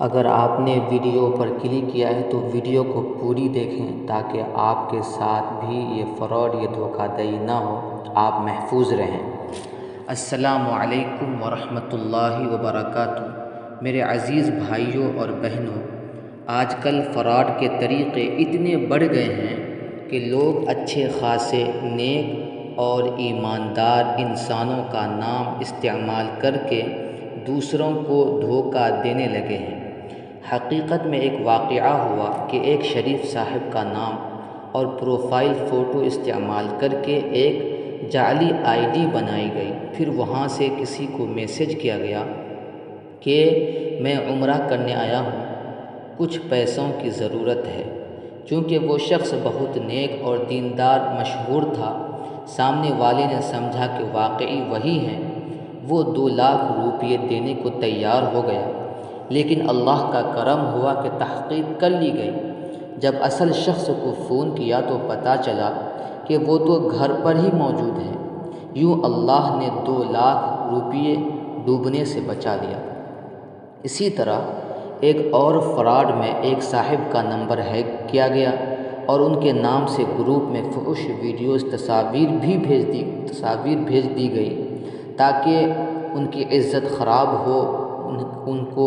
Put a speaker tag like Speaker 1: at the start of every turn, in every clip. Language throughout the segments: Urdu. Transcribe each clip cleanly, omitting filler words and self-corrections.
Speaker 1: اگر آپ نے ویڈیو پر کلک کیا ہے تو ویڈیو کو پوری دیکھیں تاکہ آپ کے ساتھ بھی یہ فراڈ، یہ دھوکہ دہی نہ ہو، آپ محفوظ رہیں۔ السلام علیکم ورحمۃ اللہ وبرکاتہ۔ میرے عزیز بھائیوں اور بہنوں، آج کل فراڈ کے طریقے اتنے بڑھ گئے ہیں کہ لوگ اچھے خاصے نیک اور ایماندار انسانوں کا نام استعمال کر کے دوسروں کو دھوکہ دینے لگے ہیں۔ حقیقت میں ایک واقعہ ہوا کہ ایک شریف صاحب کا نام اور پروفائل فوٹو استعمال کر کے ایک جعلی آئی ڈی بنائی گئی۔ پھر وہاں سے کسی کو میسج کیا گیا کہ میں عمرہ کرنے آیا ہوں، کچھ پیسوں کی ضرورت ہے۔ چونکہ وہ شخص بہت نیک اور دیندار مشہور تھا، سامنے والے نے سمجھا کہ واقعی وہی ہیں۔ وہ 2 لاکھ روپے دینے کو تیار ہو گیا، لیکن اللہ کا کرم ہوا کہ تحقیق کر لی گئی۔ جب اصل شخص کو فون کیا تو پتہ چلا کہ وہ تو گھر پر ہی موجود ہے۔ یوں اللہ نے 2 لاکھ روپے ڈوبنے سے بچا لیا۔ اسی طرح ایک اور فراڈ میں ایک صاحب کا نمبر ہیک کیا گیا اور ان کے نام سے گروپ میں فحش ویڈیوز، تصاویر بھیج دی گئی تاکہ ان کی عزت خراب ہو، ان کو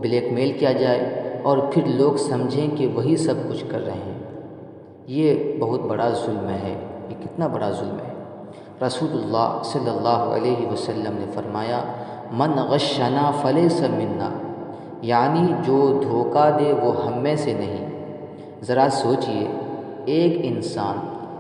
Speaker 1: بلیک میل کیا جائے اور پھر لوگ سمجھیں کہ وہی سب کچھ کر رہے ہیں۔ یہ بہت بڑا ظلم ہے۔ یہ کتنا بڑا ظلم ہے؟ رسول اللہ صلی اللہ علیہ وسلم نے فرمایا، من غشنا فلیس منا، یعنی جو دھوکہ دے وہ ہم میں سے نہیں۔ ذرا سوچئے، ایک انسان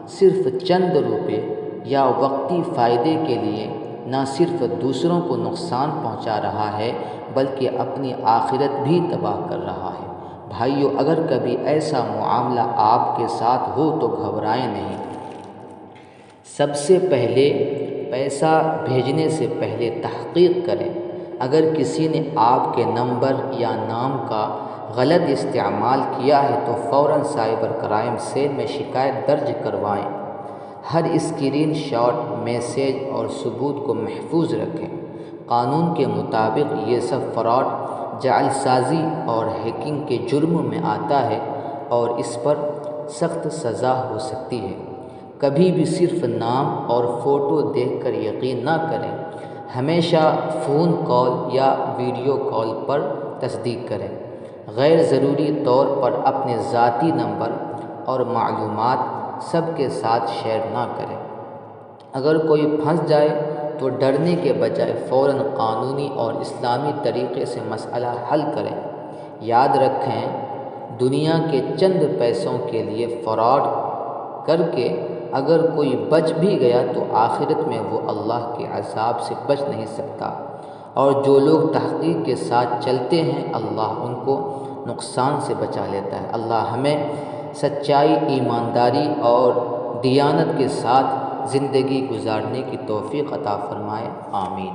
Speaker 1: صرف چند روپے یا وقتی فائدے کے لیے نہ صرف دوسروں کو نقصان پہنچا رہا ہے بلکہ اپنی آخرت بھی تباہ کر رہا ہے۔ بھائیو، اگر کبھی ایسا معاملہ آپ کے ساتھ ہو تو گھبرائیں نہیں۔ سب سے پہلے پیسہ بھیجنے سے پہلے تحقیق کریں۔ اگر کسی نے آپ کے نمبر یا نام کا غلط استعمال کیا ہے تو فوراً سائبر کرائم سیل میں شکایت درج کروائیں۔ ہر اسکرین شاٹ، میسج اور ثبوت کو محفوظ رکھیں۔ قانون کے مطابق یہ سب فراڈ، جعل سازی اور ہیکنگ کے جرم میں آتا ہے اور اس پر سخت سزا ہو سکتی ہے۔ کبھی بھی صرف نام اور فوٹو دیکھ کر یقین نہ کریں۔ ہمیشہ فون کال یا ویڈیو کال پر تصدیق کریں۔ غیر ضروری طور پر اپنے ذاتی نمبر اور معلومات سب کے ساتھ شیئر نہ کریں۔ اگر کوئی پھنس جائے تو ڈرنے کے بجائے فوراً قانونی اور اسلامی طریقے سے مسئلہ حل کریں۔ یاد رکھیں، دنیا کے چند پیسوں کے لیے فراڈ کر کے اگر کوئی بچ بھی گیا تو آخرت میں وہ اللہ کے عذاب سے بچ نہیں سکتا، اور جو لوگ تحقیق کے ساتھ چلتے ہیں اللہ ان کو نقصان سے بچا لیتا ہے۔ اللہ ہمیں سچائی، ایمانداری اور دیانت کے ساتھ زندگی گزارنے کی توفیق عطا فرمائے۔ آمین۔